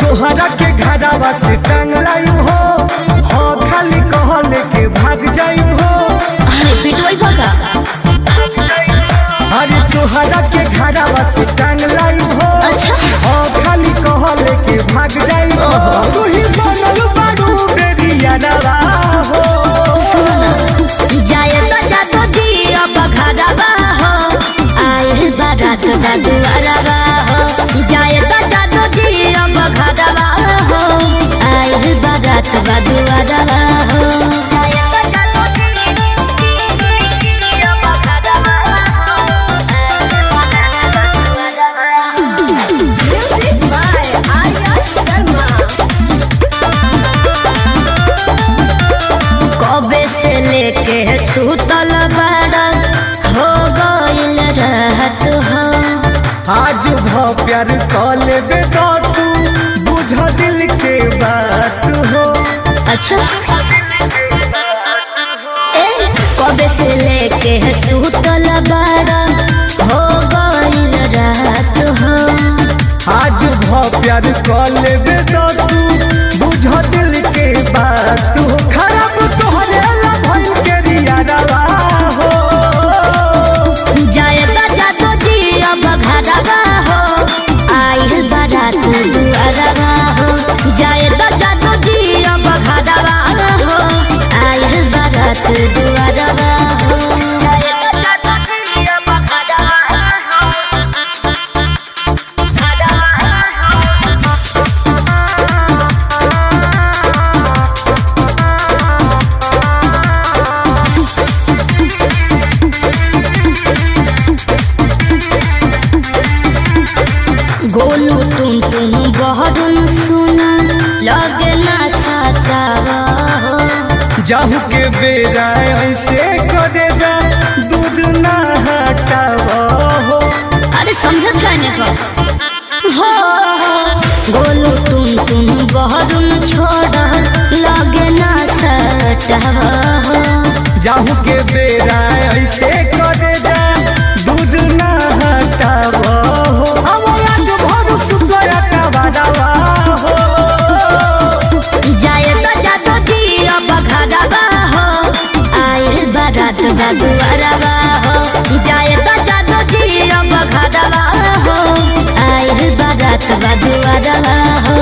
तोहरा के घरवा से टंगलाइब हो खाली कहल के भाग जाइब हो। अरे पिटवाई भगा। अरे तोहरा के घरवा से टंगलाइब हो अच्छा खाली कहल के भाग जाइब हो। तू ही बनल बारू बेरिया नवा हो। सुना जाए तो जातो जी अब घरवा हो आए बारात दुआरवा हो। जाए तो जातो जी अब घरवा हो आए बारात दुआरवा हो। कबे से लेके सुतल बड़ा हो गइल रहत हो। आज भ प्यार कल बे तो तू बुझ दिल के बात हो। अच्छा कबे से लेके सुतल बड़ा हो गइल रहत हो। आज भ प्यार कल बे तो तू बुझ दिल के बात हो। खराब तोहरे ला भइल के रियावा हो। जाए तो जातो जी अब घरवा हो आइल बारात दुआरवा हो। जाए तो जातो जी अब घरवा हो आइल बारात दुआरवा हो। गोलू तुम बहरुन सुना लगे ना सतावा हो। जाहू के बेरा ऐसे करे जा दूध ना हटावा हो। अरे समझत कहने को हो गोलू तुम बहरुन छोड़ लगे ना सतावा हो। जाहू के बेरा ऐसे करे जा दूध ना हटावा हो। जाए तो जातो जी अब घरवा हो आए बारात दुआरवा हो। जाए तो जातो जी अब घरवा हो आए बारात दुआरवा हो।